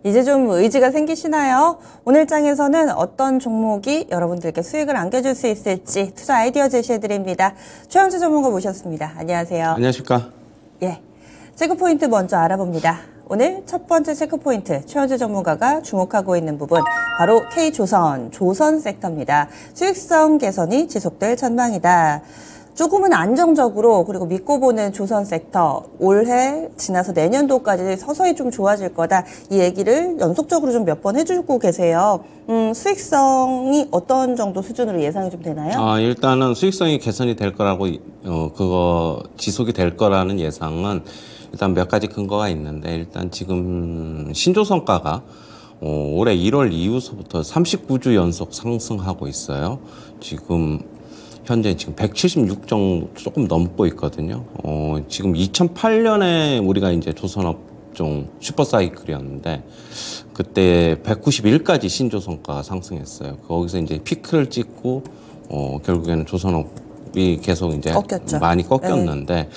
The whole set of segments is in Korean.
이제 좀 의지가 생기시나요? 오늘 장에서는 어떤 종목이 여러분들께 수익을 안겨줄 수 있을지 투자 아이디어 제시해드립니다. 최영주 전문가 모셨습니다. 안녕하세요. 안녕하십니까? 예, 체크포인트 먼저 알아봅니다. 오늘 첫 번째 체크포인트, 최영주 전문가가 주목하고 있는 부분, 바로 K조선, 조선 섹터입니다. 수익성 개선이 지속될 전망이다. 조금은 안정적으로 그리고 믿고 보는 조선 섹터 올해 지나서 내년도까지 서서히 좀 좋아질 거다. 이 얘기를 연속적으로 좀 몇 번 해주고 계세요. 수익성이 어떤 정도 수준으로 예상이 좀 되나요? 일단은 수익성이 개선이 될 거라고 그거 지속이 될 거라는 예상은 일단 몇 가지 근거가 있는데, 일단 지금 신조선가가 올해 1월 이후서부터 39주 연속 상승하고 있어요. 현재 지금 176 정도 조금 넘고 있거든요. 지금 2008년에 우리가 이제 조선업종 슈퍼사이클이었는데, 그때 191까지 신조선가가 상승했어요. 거기서 이제 피크를 찍고, 결국에는 조선업이 계속 이제 꺾였죠. 많이 꺾였는데,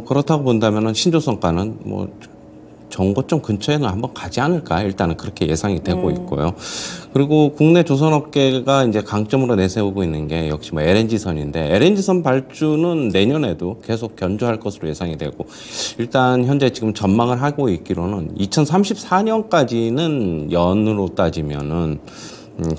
그렇다고 본다면은 신조선가는 뭐, 정고점 근처에는 한번 가지 않을까, 일단은 그렇게 예상이 되고 있고요. 그리고 국내 조선업계가 이제 강점으로 내세우고 있는 게 역시 뭐 LNG선인데, LNG선 발주는 내년에도 계속 견조할 것으로 예상이 되고, 일단 현재 지금 전망을 하고 있기로는 2034년까지는 연으로 따지면은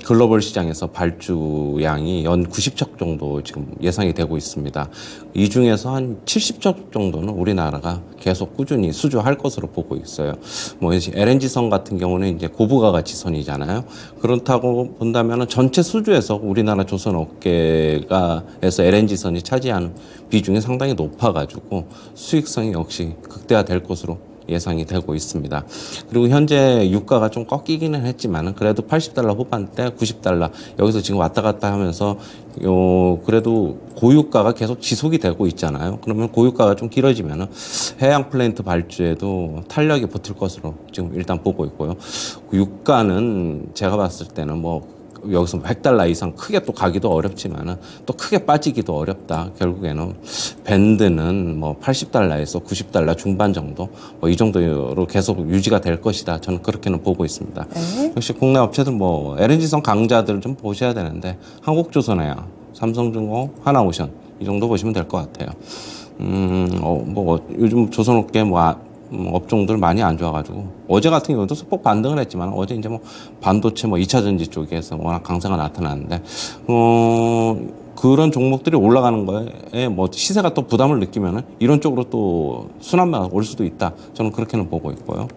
글로벌 시장에서 발주량이 연 90척 정도 지금 예상이 되고 있습니다. 이 중에서 한 70척 정도는 우리나라가 계속 꾸준히 수주할 것으로 보고 있어요. 뭐 LNG선 같은 경우는 이제 고부가가 지선이잖아요. 그렇다고 본다면 전체 수주에서 우리나라 조선업계가에서 LNG선이 차지하는 비중이 상당히 높아가지고 수익성이 역시 극대화될 것으로 예상이 되고 있습니다. 그리고 현재 유가가 좀 꺾이기는 했지만 그래도 80달러 후반대, 90달러 여기서 지금 왔다 갔다 하면서 그래도 고유가가 계속 지속이 되고 있잖아요. 그러면 고유가가 좀 길어지면은 해양 플랜트 발주에도 탄력이 붙을 것으로 지금 일단 보고 있고요. 유가는 제가 봤을 때는 뭐 여기서 100달러 이상 크게 또 가기도 어렵지만은 또 크게 빠지기도 어렵다. 결국에는 밴드는 뭐 80달러에서 90달러 중반 정도 뭐 이 정도로 계속 유지가 될 것이다. 저는 그렇게는 보고 있습니다. 역시 국내 업체들 뭐 LNG선 강자들을 좀 보셔야 되는데, 한국조선해양, 삼성중공, 하나오션 이 정도 보시면 될 것 같아요. 요즘 조선업계 업종들 많이 안 좋아가지고, 어제 같은 경우도 소폭 반등을 했지만 어제 이제 뭐 반도체 2차 전지 쪽에서 워낙 강세가 나타났는데, 그런 종목들이 올라가는 거에 뭐 시세가 또 부담을 느끼면은 이런 쪽으로 또 순환매가 올 수도 있다. 저는 그렇게는 보고 있고요.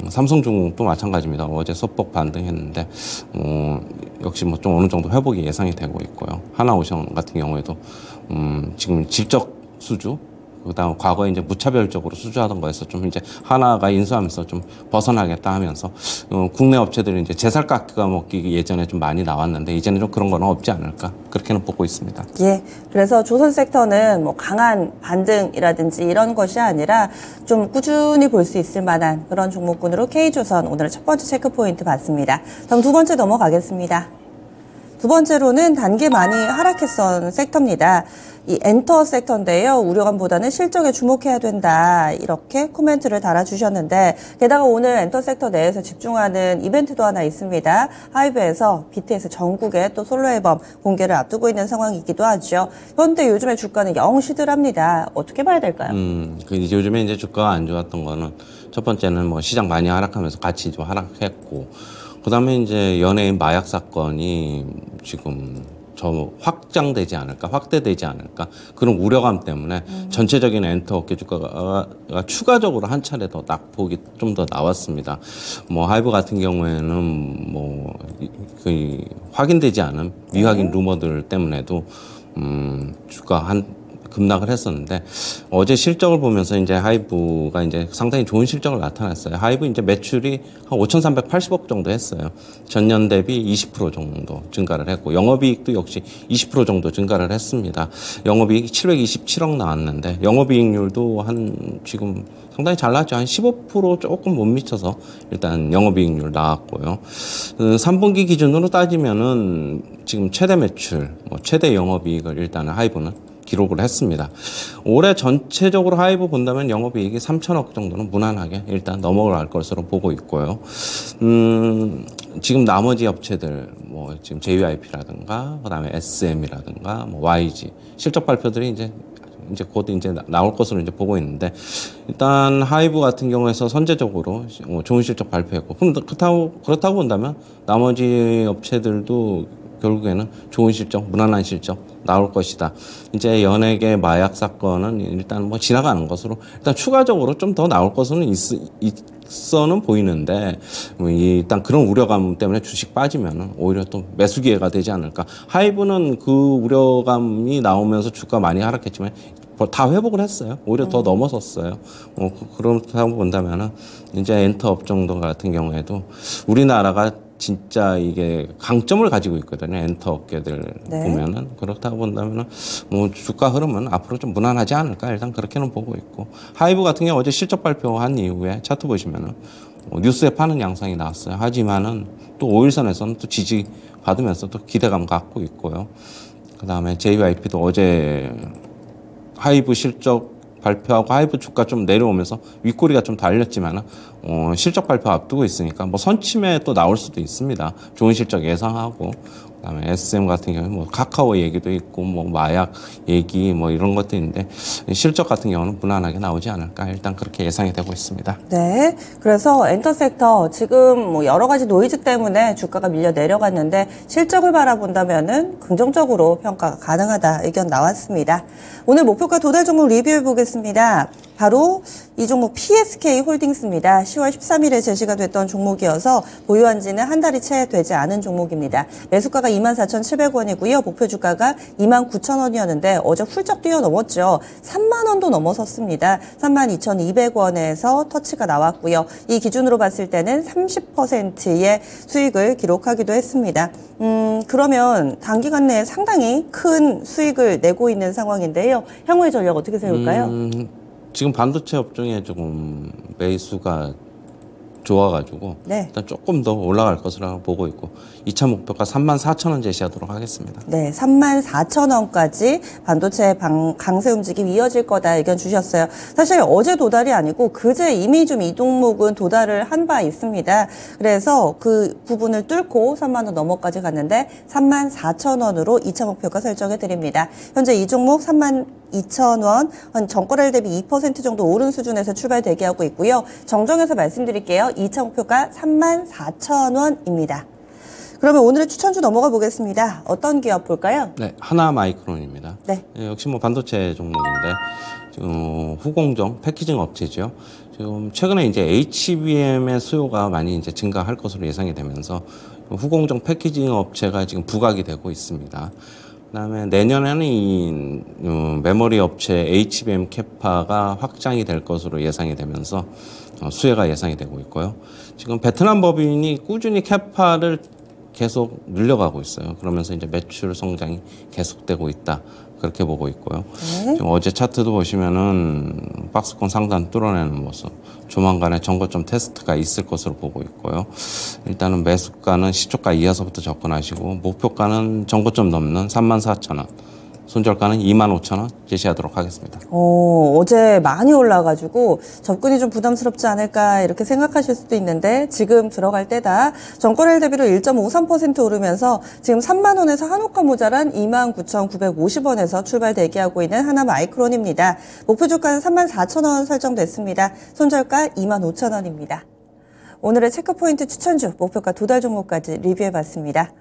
삼성중공도 마찬가지입니다. 어제 소폭 반등했는데, 역시 뭐 좀 어느 정도 회복이 예상이 되고 있고요. 하나오션 같은 경우에도, 지금 질적 수주, 그다음 과거에 이제 무차별적으로 수주하던 거에서 좀 이제 하나가 인수하면서 좀 벗어나겠다 하면서, 국내 업체들이 이제 제살 깎아 먹기 예전에 좀 많이 나왔는데 이제는 좀 그런 거는 없지 않을까, 그렇게는 보고 있습니다. 예, 그래서 조선 섹터는 뭐 강한 반등이라든지 이런 것이 아니라 좀 꾸준히 볼 수 있을 만한 그런 종목군으로 K조선 오늘 첫 번째 체크 포인트 봤습니다. 다음 두 번째 넘어가겠습니다. 두 번째로는 단기 많이 하락했던 섹터입니다. 이 엔터 섹터인데요. 우려감보다는 실적에 주목해야 된다. 이렇게 코멘트를 달아주셨는데, 게다가 오늘 엔터 섹터 내에서 집중하는 이벤트도 하나 있습니다. 하이브에서 BTS 전국에 또 솔로 앨범 공개를 앞두고 있는 상황이기도 하죠. 그런데 요즘에 주가는 영 시들합니다. 어떻게 봐야 될까요? 이제 요즘에 이제 주가가 안 좋았던 거는, 첫 번째는 뭐 시장 많이 하락하면서 같이 좀 하락했고, 그 다음에 이제 연예인 마약 사건이 지금 확장되지 않을까, 확대되지 않을까, 그런 우려감 때문에 전체적인 엔터 업계 주가가 추가적으로 한 차례 더 낙폭이 좀 더 나왔습니다. 뭐 하이브 같은 경우에는 확인되지 않은 미확인 루머들 때문에도 주가 급락을 했었는데, 어제 실적을 보면서 이제 하이브가 이제 상당히 좋은 실적을 나타냈어요. 하이브 이제 매출이 한 5,380억 정도 했어요. 전년 대비 20% 정도 증가를 했고, 영업이익도 역시 20% 정도 증가를 했습니다. 영업이익이 727억 나왔는데, 영업이익률도 지금 상당히 잘 나왔죠. 한 15% 조금 못 미쳐서 일단 영업이익률 나왔고요. 3분기 기준으로 따지면은 지금 최대 매출, 최대 영업이익을 일단은 하이브는 기록을 했습니다. 올해 전체적으로 하이브 본다면 영업이익이 3천억 정도는 무난하게 일단 넘어갈 것으로 보고 있고요. 지금 나머지 업체들 뭐 지금 JYP라든가 그다음에 SM이라든가 뭐 YG 실적 발표들이 이제 곧 이제 나올 것으로 이제 보고 있는데, 일단 하이브 같은 경우에서 선제적으로 좋은 실적 발표했고, 그럼 그렇다고 본다면 나머지 업체들도 결국에는 좋은 실적, 무난한 실적 나올 것이다. 이제 연예계 마약 사건은 일단 뭐 지나가는 것으로, 일단 추가적으로 좀 더 나올 것으로는 있어는 보이는데, 뭐 일단 그런 우려감 때문에 주식 빠지면은 오히려 또 매수 기회가 되지 않을까. 하이브는 그 우려감이 나오면서 주가 많이 하락했지만 다 회복을 했어요. 오히려 더 넘어섰어요. 그렇다고 본다면은 이제 엔터업 정도 같은 경우에도 우리나라가 진짜 이게 강점을 가지고 있거든요. 엔터 업계들 네. 보면은. 그렇다고 본다면은 뭐 주가 흐름은 앞으로 좀 무난하지 않을까 일단 그렇게는 보고 있고, 하이브 같은 경우 어제 실적 발표한 이후에 차트 보시면은 뉴스에 파는 양상이 나왔어요. 하지만은 또 5일선에서는 또 지지 받으면서 또 기대감 갖고 있고요. 그 다음에 JYP도 어제 하이브 실적 발표하고 하이브 주가 좀 내려오면서 윗꼬리가 좀 달렸지만은 실적 발표 앞두고 있으니까 뭐 선침에 또 나올 수도 있습니다. 좋은 실적 예상하고, 그다음에 SM 같은 경우는 뭐 카카오 얘기도 있고 뭐 마약 얘기 뭐 이런 것도 있는데 실적 같은 경우는 무난하게 나오지 않을까 일단 그렇게 예상이 되고 있습니다. 네. 그래서 엔터 섹터 지금 뭐 여러 가지 노이즈 때문에 주가가 밀려 내려갔는데 실적을 바라본다면은 긍정적으로 평가가 가능하다 의견 나왔습니다. 오늘 목표가 도달 종목 리뷰해 보겠습니다. 바로 이 종목 PSK 홀딩스입니다. 10월 13일에 제시가 됐던 종목이어서 보유한 지는 한 달이 채 되지 않은 종목입니다. 매수가가 24,700원이고요. 목표 주가가 29,000원이었는데 어제 훌쩍 뛰어넘었죠. 3만 원도 넘어섰습니다. 32,200원에서 터치가 나왔고요. 이 기준으로 봤을 때는 30%의 수익을 기록하기도 했습니다. 그러면 단기간 내에 상당히 큰 수익을 내고 있는 상황인데요. 향후의 전략 어떻게 세울까요? 지금 반도체 업종에 조금 매수가 좋아가지고 네. 일단 조금 더 올라갈 것으로 보고 있고 2차 목표가 34,000원 제시하도록 하겠습니다. 네, 34,000원까지 반도체 강세 움직임 이어질 거다 의견 주셨어요. 사실 어제 도달이 아니고 그제 이미 좀 이 종목은 도달을 한 바 있습니다. 그래서 그 부분을 뚫고 3만 원 넘어까지 갔는데 34,000원으로 2차 목표가 설정해 드립니다. 현재 이 종목 32,000원, 한 전거래일 대비 2% 정도 오른 수준에서 출발 대기하고 있고요. 정정해서 말씀드릴게요. 2차 목표가 34,000원입니다. 그러면 오늘의 추천주 넘어가 보겠습니다. 어떤 기업 볼까요? 네, 하나마이크론입니다. 네. 역시 뭐 반도체 종목인데 지금 후공정 패키징 업체죠. 지금 최근에 이제 HBM의 수요가 많이 이제 증가할 것으로 예상이 되면서 후공정 패키징 업체가 지금 부각이 되고 있습니다. 그다음에 내년에는 이 메모리 업체 HBM 캐파가 확장이 될 것으로 예상이 되면서 수혜가 예상이 되고 있고요. 지금 베트남 법인이 꾸준히 캐파를 계속 늘려가고 있어요. 그러면서 이제 매출 성장이 계속되고 있다. 그렇게 보고 있고요. 네. 지금 어제 차트도 보시면은 박스권 상단 뚫어내는 모습, 조만간에 정거점 테스트가 있을 것으로 보고 있고요. 일단은 매수가는 시초가 이하서부터 접근하시고 목표가는 정거점 넘는 34,000원, 손절가는 25,000원 제시하도록 하겠습니다. 어제 많이 올라가지고 접근이 좀 부담스럽지 않을까 이렇게 생각하실 수도 있는데 지금 들어갈 때다. 전거래일 대비로 1.53% 오르면서 지금 3만 원에서 한호가 모자란 29,950원에서 출발 대기하고 있는 하나마이크론입니다. 목표 주가는 34,000원 설정됐습니다. 손절가 25,000원입니다. 오늘의 체크포인트 추천주 목표가 도달 종목까지 리뷰해봤습니다.